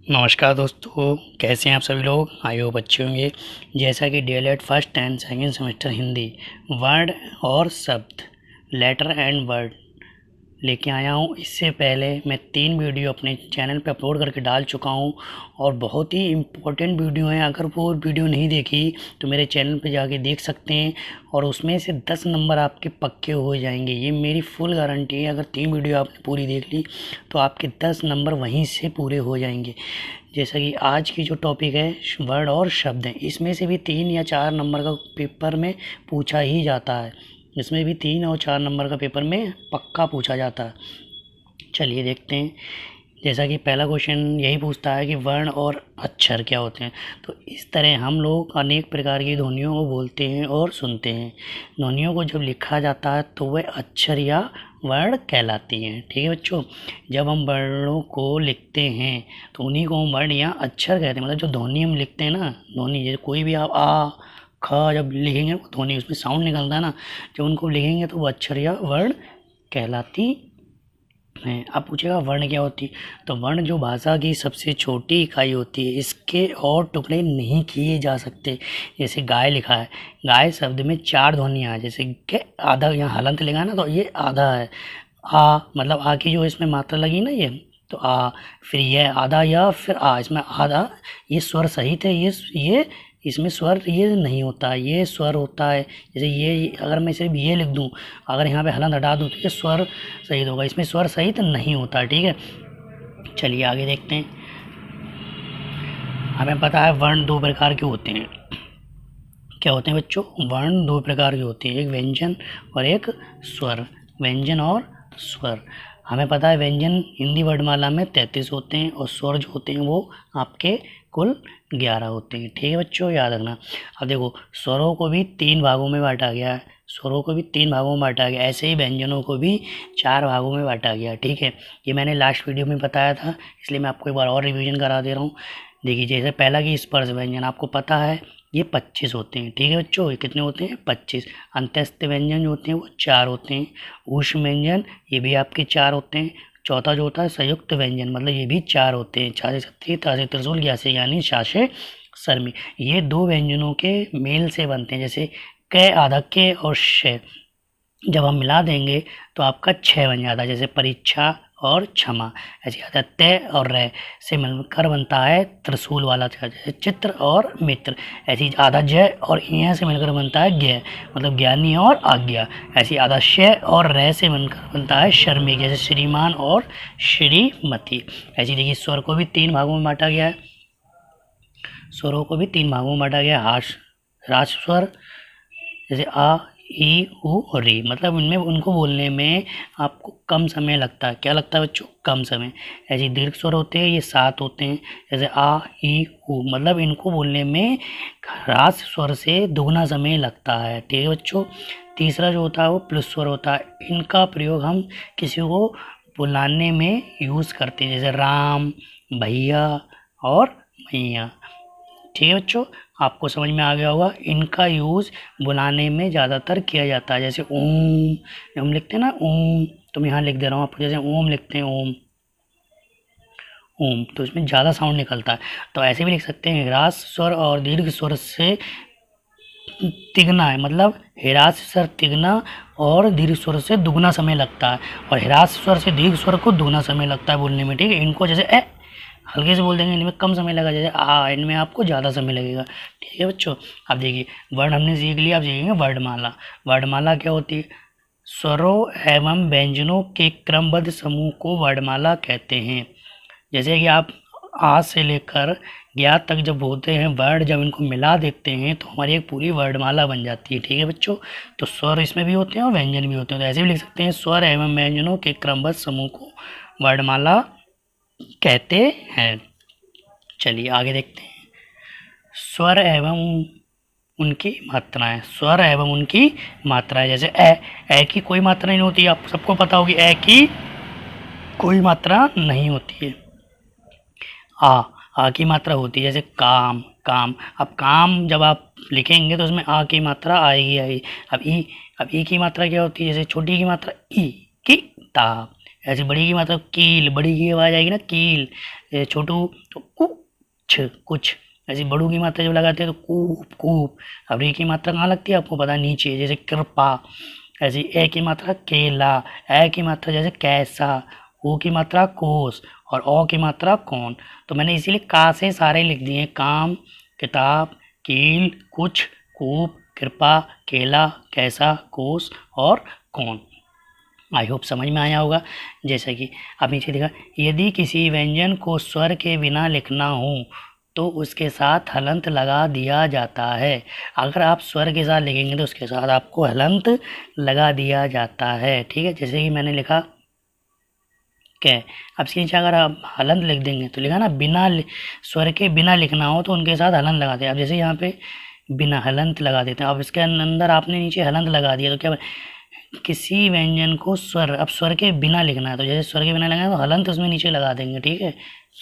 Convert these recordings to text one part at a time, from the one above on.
नमस्कार दोस्तों, कैसे हैं आप सभी लोग। आई होप अच्छे होंगे। जैसा कि DElEd first and second semester Hindi word और शब्द लेटर एंड वर्ड लेके आया हूँ। इससे पहले मैं 3 वीडियो अपने चैनल पे अपलोड करके डाल चुका हूँ और बहुत ही इम्पोर्टेंट वीडियो हैं। अगर वो वीडियो नहीं देखी तो मेरे चैनल पे जाके देख सकते हैं और उसमें से 10 नंबर आपके पक्के हो जाएंगे। ये मेरी फुल गारंटी है। अगर 3 वीडियो आपने पूरी देख ली तो आपके 10 नंबर वहीं से पूरे हो जाएंगे। जैसा कि आज की जो टॉपिक है वर्ड और शब्द हैं, इसमें से भी 3 या 4 नंबर का पेपर में पूछा ही जाता है। इसमें भी 3 और 4 नंबर का पेपर में पक्का पूछा जाता है। चलिए देखते हैं। जैसा कि पहला क्वेश्चन यही पूछता है कि वर्ण और अक्षर क्या होते हैं। तो इस तरह हम लोग अनेक प्रकार की ध्वनियों को बोलते हैं और सुनते हैं। ध्वनियों को जब लिखा जाता है तो वह अक्षर या वर्ण कहलाती हैं। ठीक है बच्चों, जब हम वर्णों को लिखते हैं तो उन्हीं को हम वर्ण या अक्षर कहते हैं। मतलब जो ध्वनि हम लिखते हैं ना, ध्वनि जैसे कोई भी आप आ ख जब लिखेंगे वो ध्वनि उसमें साउंड निकलता है ना, जब उनको लिखेंगे तो वो अक्षर या वर्ण कहलाती हैं। अब पूछेगा वर्ण क्या होती है। तो वर्ण जो भाषा की सबसे छोटी इकाई होती है, इसके और टुकड़े नहीं किए जा सकते। जैसे गाय लिखा है, गाय शब्द में 4 ध्वनियाँ हैं। जैसे के आधा यहाँ हलंत लिखा है ना, तो ये आधा है। आ मतलब आ की जो इसमें मात्रा लगी ना, ये तो आ, फिर ये आधा या फिर आ, इसमें आधा ये स्वर सहित है। ये इसमें स्वर ये नहीं होता, ये स्वर होता है। जैसे ये अगर मैं सिर्फ ये लिख दूँ, अगर यहाँ पे हलंत हटा दूँ तो ये स्वर सहित होगा, इसमें स्वर सहित नहीं होता। ठीक है, चलिए आगे देखते हैं। हमें पता है वर्ण 2 प्रकार के होते हैं। क्या होते हैं बच्चों? वर्ण 2 प्रकार के होते हैं, एक व्यंजन और एक स्वर। व्यंजन और स्वर हमें पता है। व्यंजन हिंदी वर्णमाला में 33 होते हैं और स्वर जो होते हैं वो आपके कुल 11 होते हैं। ठीक है बच्चों, याद रखना। अब देखो, स्वरों को भी 3 भागों में बांटा गया है। स्वरों को भी 3 भागों में बांटा गया, ऐसे ही व्यंजनों को भी 4 भागों में बांटा गया। ठीक है, ये मैंने लास्ट वीडियो में बताया था, इसलिए मैं आपको एक बार और रिवीजन करा दे रहा हूँ। देखिए, जैसे पहला कि स्पर्श व्यंजन आपको पता है ये 25 होते हैं। ठीक है बच्चों, ये कितने होते हैं? 25। अंत्यस्थ व्यंजन जो होते हैं वो 4 होते हैं। ऊष्म व्यंजन ये भी आपके 4 होते हैं। चौथा जो होता है संयुक्त व्यंजन, मतलब ये भी 4 होते हैं। छासे छत्री तासे त्रिशूल ग्यासे यानी शासे सर्मी। ये 2 व्यंजनों के मेल से बनते हैं। जैसे क आधा के और श जब हम मिला देंगे तो आपका 6 बन जाता है। जैसे परीक्षा और क्षमा। ऐसे आता है तय और रय से मिलकर बनता है त्रिशूल वाला। जैसे चित्र और मित्र। ऐसी आधा जय और य से मिलकर बनता है ज्ञ, मतलब ज्ञानी और आज्ञा। ऐसी आधा श और रय से बनकर बनता है शर्मी, जैसे श्रीमान और श्रीमती। ऐसी देखिए, स्वर को भी 3 भागों में बांटा गया है। स्वरों को भी 3 भागों में बांटा गया है। राज स्वर जैसे आ ई उ और री, मतलब इनमें उनको बोलने में आपको कम समय लगता है। क्या लगता है बच्चों? कम समय। ऐसे दीर्घ स्वर होते हैं, ये 7 होते हैं। जैसे आ ई उ, मतलब इनको बोलने में ह्रास स्वर से दुगना समय लगता है। ठीक है बच्चों। तीसरा जो होता है वो प्लस स्वर होता है। इनका प्रयोग हम किसी को बुलाने में यूज़ करते हैं, जैसे राम, भैया और मैया। ठीक है बच्चों, आपको समझ में आ गया होगा। इनका यूज़ बुलाने में ज़्यादातर किया जाता है। जैसे ओम, हम लिखते हैं ना ओम, तो मैं यहाँ लिख दे रहा हूँ आपको। जैसे ओम लिखते हैं, ओम ओम, तो इसमें ज़्यादा साउंड निकलता है। तो ऐसे भी लिख सकते हैं, ह्रास स्वर और दीर्घ स्वर से तिगना है, मतलब ह्रास स्वर तिगना और दीर्घ स्वर से दुगना समय लगता है, और ह्रास स्वर से दीर्घ स्वर को दुगना समय लगता है बोलने में। ठीक है, इनको जैसे हल्के से बोल देंगे, इनमें कम समय लगा, जैसे इनमें आपको ज़्यादा समय लगेगा। ठीक है बच्चों। अब देखिए, वर्ण हमने सीख लिया, अब सीखेंगे वर्णमाला। वर्णमाला क्या होती है? स्वरों एवं व्यंजनों के क्रमबद्ध समूह को वर्णमाला कहते हैं। जैसे कि आप आज से लेकर ज्ञ तक जब होते हैं वर्ड, जब इनको मिला देते हैं तो हमारी एक पूरी वर्णमाला बन जाती है। ठीक है बच्चों, तो स्वर इसमें भी होते हैं और व्यंजन भी होते हैं। तो ऐसे भी लिख सकते हैं, स्वर एवं व्यंजनों के क्रमबद्ध समूह को वर्णमाला कहते हैं। चलिए आगे देखते हैं। स्वर एवं उनकी मात्राएं। स्वर एवं उनकी मात्राएं, जैसे ए की कोई मात्रा नहीं होती, आप सबको पता होगी ए की कोई मात्रा नहीं होती है। आ की मात्रा होती है, जैसे काम, काम। अब काम जब आप लिखेंगे तो उसमें आ की मात्रा आएगी। अब ई की मात्रा क्या होती है? जैसे छोटी की मात्रा ई, किताब। ऐसे बड़ी की मतलब कील, बड़ी की आवाज़ आएगी ना कील, छोटू तो कुछ कुछ। ऐसी बड़ू की मात्रा जब लगाते हैं तो कूप कूप। अब री की मात्रा कहाँ लगती है आपको पता है, नीचे, जैसे कृपा। ऐसी ए की मात्रा केला, ए की मात्रा जैसे कैसा, ओ की मात्रा कोस और ओ की मात्रा कौन। तो मैंने इसीलिए का से सारे लिख दिए, काम, किताब, कील, कुछ, कूप, कृपा, केला, कैसा, कोस और कौन। आई होप समझ में आया होगा। जैसे कि अब नीचे देखा, यदि किसी व्यंजन को स्वर के बिना लिखना हो तो उसके साथ हलंत लगा दिया जाता है। अगर आप स्वर के साथ लिखेंगे तो उसके साथ आपको हलंत लगा दिया जाता है। ठीक है, जैसे कि मैंने लिखा क्या है, अब इसके नीचे अगर आप हलंत लिख देंगे तो लिखा ना बिना स्वर के बिना लिखना हो तो उनके साथ हलंत लगाते हैं। अब जैसे यहाँ पे बिना हलंत लगा देते हैं, अब इसके अंदर आपने नीचे हलंत लगा दिया तो क्या, किसी व्यंजन को स्वर, अब स्वर के बिना लिखना है तो जैसे स्वर के बिना लगाना तो हलंत उसमें नीचे लगा देंगे। ठीक है,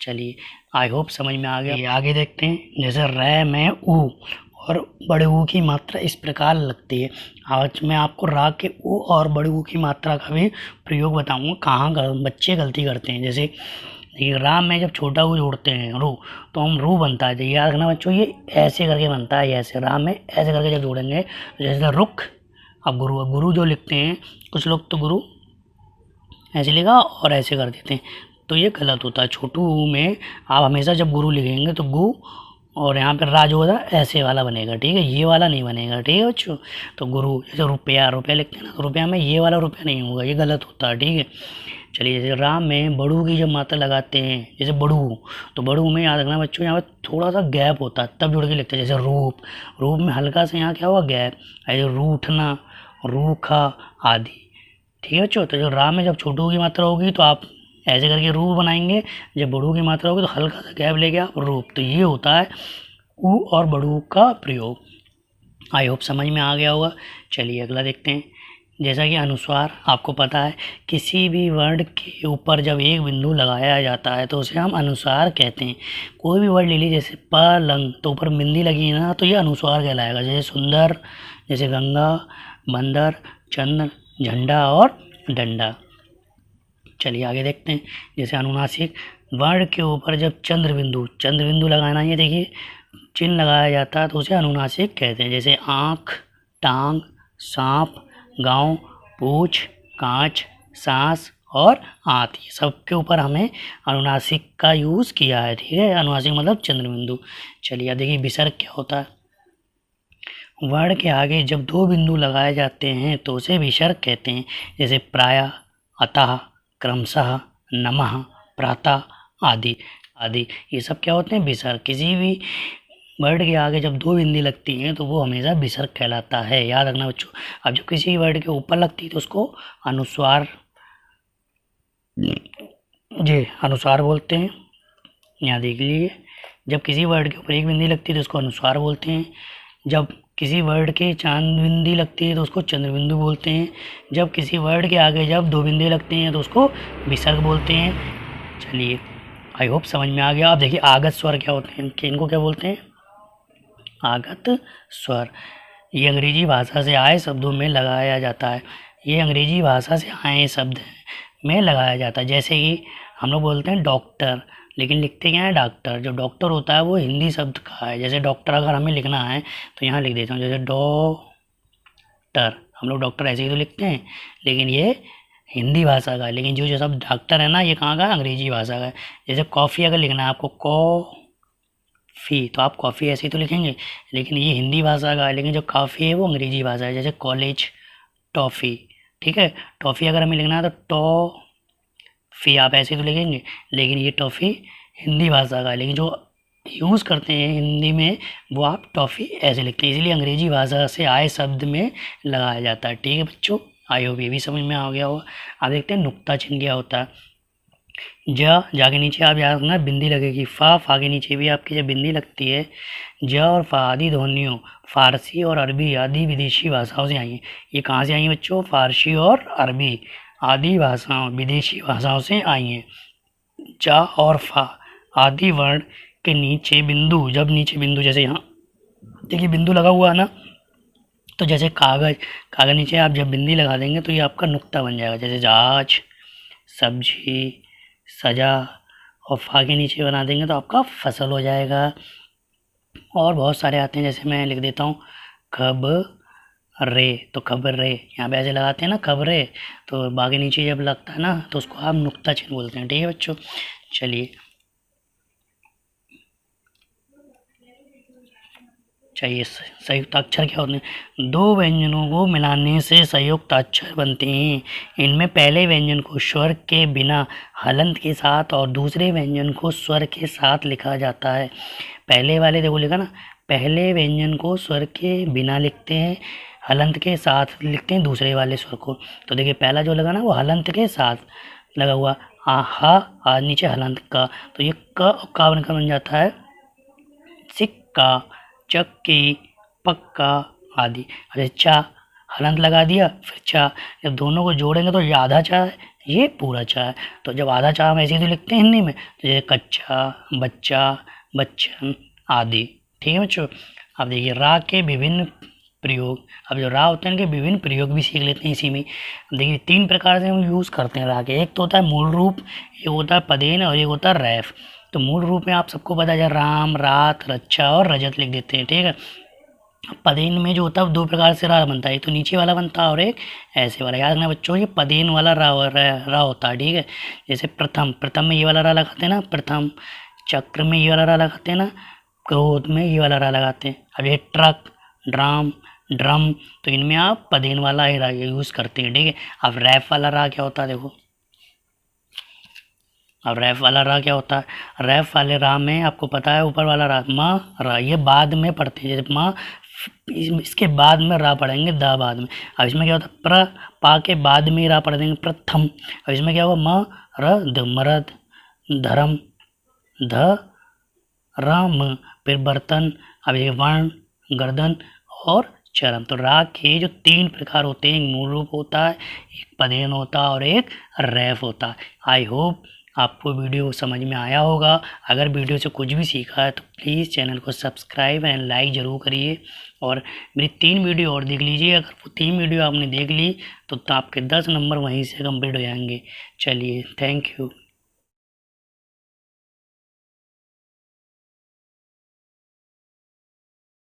चलिए आई होप समझ में आ गया। ये आगे देखते हैं, जैसे रै में ऊ और बड़े ऊ की मात्रा इस प्रकार लगती है। आज मैं आपको रा के ऊ और बड़े ऊ की मात्रा का भी प्रयोग बताऊंगा, कहाँ बच्चे गलती करते हैं। जैसे देखिए, राम में जब छोटा ऊ जोड़ते हैं रू तो हम रू बनता है, याद रखना बच्चों, ये ऐसे करके बनता है, ऐसे राम में ऐसे करके जब जोड़ेंगे तो जैसे रुख। अब गुरु, अब गुरु जो लिखते हैं कुछ लोग तो गुरु ऐसे लिखा और ऐसे कर देते हैं, तो ये गलत होता है। छोटू में आप हमेशा जब गुरु लिखेंगे तो गु और यहाँ पर राज होगा ऐसे वाला बनेगा। ठीक है, ये वाला नहीं बनेगा। ठीक है बच्चों, तो गुरु, जैसे रुपया, रुपया लिखते हैं ना, तो रुपया में ये वाला रुपया नहीं होगा, ये गलत होता है। ठीक है, चलिए जैसे राम में बड़ू की जब मात्रा लगाते हैं, जैसे बड़ू, तो बड़ू में याद रखना बच्चों, यहाँ पर थोड़ा सा गैप होता है तब जुड़ के लिखते हैं। जैसे रूप, रूप में हल्का सा यहाँ क्या हुआ गैप, ऐसे रूठना, रूखा आदि। ठीक है बच्चों, तो जो राम में जब छोटू की मात्रा होगी तो आप ऐसे करके रूप बनाएंगे, जब बड़ू की मात्रा होगी तो हल्का सा गैप लेके आप रूप। तो ये होता है ऊ और बड़ू का प्रयोग। आई होप समझ में आ गया होगा। चलिए अगला देखते हैं, जैसा कि अनुस्वार आपको पता है, किसी भी वर्ड के ऊपर जब एक बिंदु लगाया जाता है तो उसे हम अनुस्वार कहते हैं। कोई भी वर्ड ले लीजिए, जैसे पलंग, तो ऊपर बिंदी लगी है ना, तो ये अनुस्वार कहलाएगा। जैसे सुंदर, जैसे गंगा, बंदर, चंद्र, झंडा और डंडा। चलिए आगे देखते हैं, जैसे अनुनासिक, वर्ड के ऊपर जब चंद्र बिंदु लगाना है, देखिए चिन्ह लगाया जाता है तो उसे अनुनासिक कहते हैं। जैसे आँख, टांग, सांप, गाँव, पूछ, कांच, सांस और आंत, ये सब के ऊपर हमें अनुनासिक का यूज़ किया है। ठीक है, अनुनासिक मतलब चंद्र बिंदु। चलिए अब देखिए विसर्ग क्या होता है। वर्ण के आगे जब दो बिंदु लगाए जाते हैं तो उसे विसर्ग कहते हैं। जैसे प्रायः, अतः, क्रमशः, नमः, प्रातः आदि आदि, ये सब क्या होते हैं विसर्ग। किसी भी वर्ड के आगे जब दो बिंदी लगती हैं तो वो हमेशा विसर्ग कहलाता है, याद रखना बच्चों। अब जब किसी वर्ड के ऊपर लगती है तो उसको अनुस्वार, जी अनुस्वार बोलते हैं। यहाँ देख लीजिए, जब किसी वर्ड के ऊपर एक बिंदी लगती है तो उसको अनुस्वार बोलते हैं। जब किसी वर्ड के चांद बिंदी लगती है तो उसको चंद्र बिंदु बोलते हैं। जब किसी वर्ड के आगे जब दो बिंदी लगती हैं तो उसको विसर्ग बोलते हैं। चलिए आई होप समझ में आ गया। अब देखिए आगत स्वर क्या होते हैं, कि इनको क्या बोलते हैं, आगत स्वर। ये अंग्रेजी भाषा से आए शब्दों में लगाया जाता है। ये अंग्रेजी भाषा से आए शब्द में लगाया जाता है। जैसे कि हम लोग बोलते हैं डॉक्टर, लेकिन लिखते क्या है डॉक्टर। जो डॉक्टर होता है वो हिंदी शब्द का है। जैसे डॉक्टर अगर हमें लिखना है तो यहाँ लिख देता हूँ, जैसे डॉक्टर, हम लोग डॉक्टर ऐसे ही तो लिखते हैं, लेकिन ये हिंदी भाषा का है। लेकिन जो शब्द डॉक्टर है ना, ये कहाँ का है, अंग्रेजी भाषा का है। जैसे कॉफ़ी अगर लिखना है आपको, कॉफ़ी, तो आप कॉफ़ी ऐसे ही तो लिखेंगे, लेकिन ये हिंदी भाषा का है। लेकिन जो कॉफ़ी है वो अंग्रेजी भाषा है। जैसे कॉलेज, टॉफ़ी। ठीक है, टॉफ़ी अगर हमें लिखना है तो टॉफ़ी आप ऐसे ही तो लिखेंगे, लेकिन ये टॉफ़ी हिंदी भाषा का है। लेकिन जो यूज़ करते हैं हिंदी में वो आप टॉफ़ी ऐसे लिखते हैं, इसलिए अंग्रेजी भाषा से आए शब्द में लगाया जाता है। ठीक है बच्चों, आई होप ये भी समझ में आ गया होगा। आप देखते हैं नुक्ता चिन्ह क्या होता है। जा के नीचे आप याद रखना बिंदी लगेगी। फा के नीचे भी आपकी जब बिंदी लगती है, ज और फा आदि ध्वनियों फारसी और अरबी आदि विदेशी भाषाओं से आई हैं। ये कहाँ से आई हैं बच्चों, फारसी और अरबी आदि भाषाओं, विदेशी भाषाओं से आई हैं। जा और फा आदि वर्ण के नीचे बिंदु, जब नीचे बिंदु, जैसे यहाँ देखिए बिंदु लगा हुआ है ना, तो जैसे कागज नीचे आप जब बिंदी लगा देंगे तो ये आपका नुक्ता बन जाएगा। जैसे जहाज, सब्जी, सजा और फा के नीचे बना देंगे तो आपका फसल हो जाएगा। और बहुत सारे आते हैं, जैसे मैं लिख देता हूँ खबरे, तो खबरे यहाँ पे ऐसे लगाते हैं ना खबरे, तो बाकी नीचे जब लगता है ना तो उसको आप नुक्ता चिन्ह बोलते हैं। ठीक है बच्चों, चलिए चाहिए संयुक्त अक्षर क्या होते हैं? दो व्यंजनों को मिलाने से संयुक्त अक्षर बनते हैं। इनमें पहले व्यंजन को स्वर के बिना हलंत के साथ और दूसरे व्यंजन को स्वर के साथ लिखा जाता है। पहले वाले देखो लिखा ना, पहले व्यंजन को स्वर के बिना लिखते हैं, हलंत के साथ लिखते हैं दूसरे वाले स्वर को। तो देखिए पहला जो लगा ना वो हलंत के साथ लगा हुआ, आहा आ नीचे हलंत का, तो ये का बनकर बन जाता है सिक्का, चक्की, पक्का आदि। अरे चा हलंत लगा दिया फिर चा, जब दोनों को जोड़ेंगे तो ये आधा चा है, ये पूरा चा है। तो जब आधा चा हम ऐसे ही तो लिखते हैं हिंदी में, तो ये कच्चा, बच्चा, बच्चन आदि। ठीक है बच्चों, अब देखिए रा के विभिन्न प्रयोग। अब जो रा होते हैं इनके विभिन्न प्रयोग भी सीख लेते हैं इसी में। देखिए 3 प्रकार से हम यूज़ करते हैं रा के। एक तो होता है मूल रूप, एक होता है पदेन और एक होता है रैफ। तो मूल रूप में आप सबको पता है राम, रात, रक्षा और रजत लिख देते हैं। ठीक है, पदेन में जो होता है 2 प्रकार से रा बनता है, एक तो नीचे वाला बनता है और एक ऐसे वाला। याद रखना बच्चों, ये पदेन वाला रा होता है। ठीक है, जैसे प्रथम, प्रथम में ये वाला रा लगाते हैं ना प्रथम, चक्र में ये वाला रा लगाते हैं ना, क्रोध में ये वाला रा लगाते हैं। अब ये ट्रक, ड्राम, ड्रम, तो इनमें आप पदेन वाला ही रा यूज़ करते हैं। ठीक है, अब रैफ वाला रा क्या होता है देखो, अब रैफ वाला रा क्या होता है? रैफ वाले रा में आपको पता है ऊपर वाला रा मा रा, ये बाद में पढ़ते हैं। जैसे माँ, इसके बाद में रा पढ़ेंगे दा बाद में। अब इसमें क्या होता है प्र, पा के बाद में रा पढ़ देंगे प्रथम। अब इसमें क्या होगा म र द, मरद, धर्म, ध राम, फिर बर्तन, अब ये वर्ण, गर्दन और चरम। तो राग के जो 3 प्रकार होते हैं, एक मूल रूप होता है, एक पदेन होता है और एक रैफ होता है। आई होप आपको वीडियो समझ में आया होगा। अगर वीडियो से कुछ भी सीखा है तो प्लीज़ चैनल को सब्सक्राइब एंड लाइक ज़रूर करिए, और मेरी 3 वीडियो और देख लीजिए। अगर वो 3 वीडियो आपने देख ली तो आपके 10 नंबर वहीं से कंप्लीट हो जाएंगे। चलिए, थैंक यू।